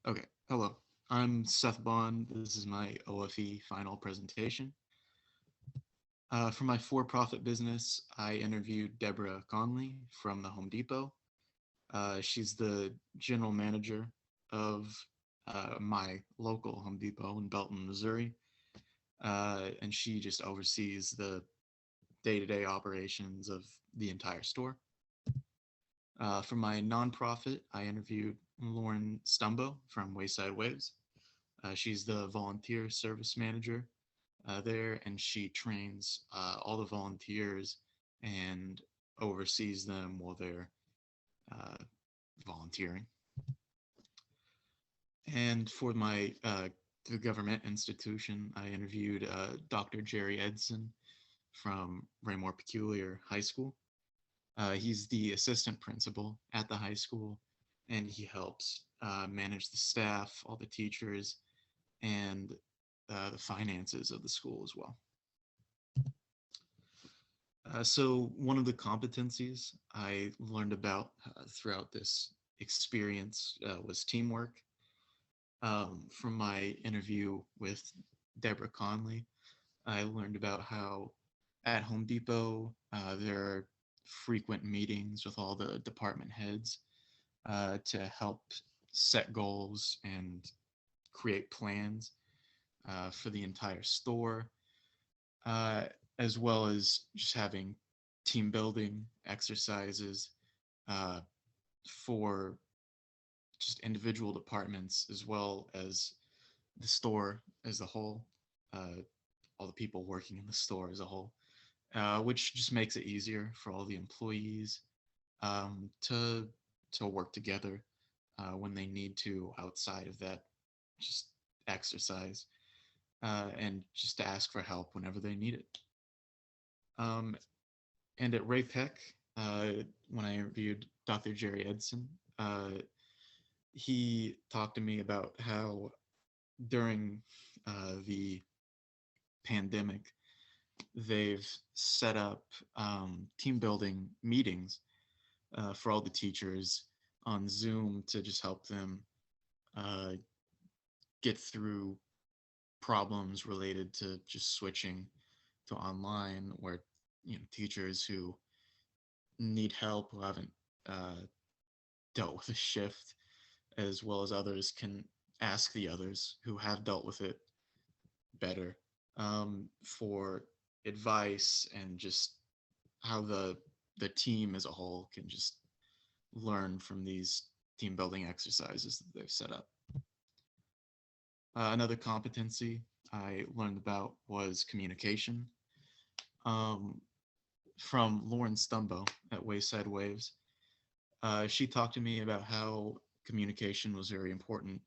Okay, hello. I'm Seth Bond. This is my OFE final presentation. For my for-profit business, I interviewed Deborah Conley from the Home Depot. She's the general manager of my local Home Depot in Belton, Missouri, and she just oversees the day-to-day operations of the entire store. For my nonprofit, I interviewed Lauren Stumbo from Wayside Waves. She's the volunteer service manager there, and she trains all the volunteers and oversees them while they're uh, volunteering. And for my the government institution, I interviewed Dr. Jerry Edson from Raymore Peculiar High School. He's the assistant principal at the high school, and he helps manage the staff, all the teachers, and the finances of the school as well. So one of the competencies I learned about throughout this experience was teamwork. From my interview with Deborah Conley, I learned about how at Home Depot there are frequent meetings with all the department heads to help set goals and create plans for the entire store, uh, as well as just having team building exercises uh, for just individual departments as well as the store as a whole, all the people working in the store as a whole, which just makes it easier for all the employees to work together when they need to outside of that just exercise and just to ask for help whenever they need it. Um, and at Ray Peck, when I interviewed Dr. Jerry Edson, uh, he talked to me about how during the pandemic, they've set up team building meetings for all the teachers on Zoom to just help them uh, get through problems related to just switching to online, where teachers who need help who haven't uh, dealt with a shift, as well as others can ask the others who have dealt with it better for advice and just how the team as a whole can just learn from these team building exercises that they've set up. Another competency I learned about was communication. Um, from Lauren Stumbo at Wayside Waves, she talked to me about how communication was very important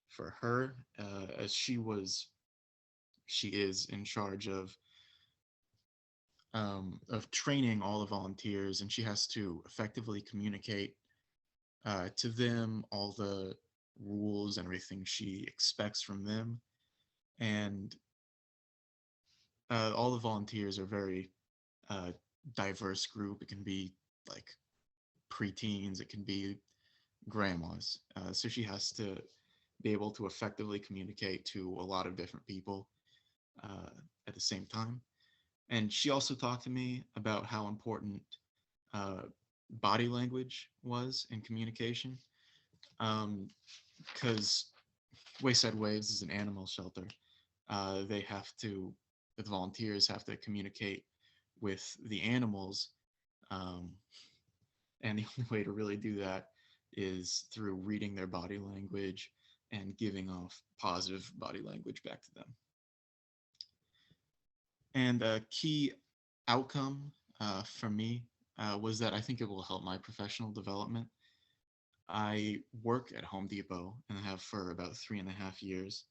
for her, as she is in charge of training all the volunteers, and she has to effectively communicate to them all the rules and everything she expects from them. And all the volunteers are very uh, diverse group. It can be like preteens, it can be grandmas. So she has to be able to effectively communicate to a lot of different people uh, at the same time. And she also talked to me about how important uh, body language was in communication. Because Wayside Waves is an animal shelter. They have to, the volunteers have to communicate with the animals. Um, and the only way to really do that is through reading their body language and giving off positive body language back to them. And a key outcome for me was that I think it will help my professional development. I work at Home Depot and have for about 3.5 years.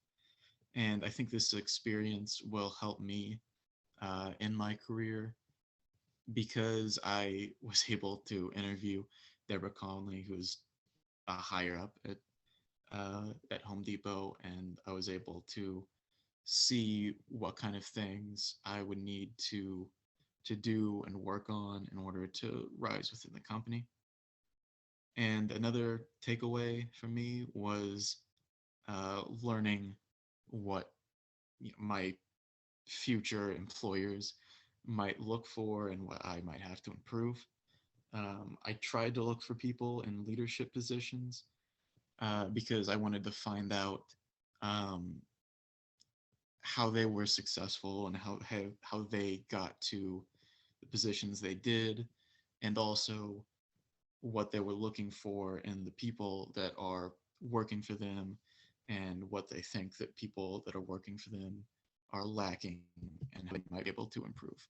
And I think this experience will help me in my career because I was able to interview Deborah Conley, who's higher up at Home Depot, and I was able to see what kind of things I would need to do and work on in order to rise within the company. And another takeaway for me was learning what my future employers might look for and what I might have to improve. I tried to look for people in leadership positions because I wanted to find out um, how they were successful and how they got to the positions they did, and also what they were looking for in the people that are working for them, and what they think that people that are working for them are lacking and how they might be able to improve.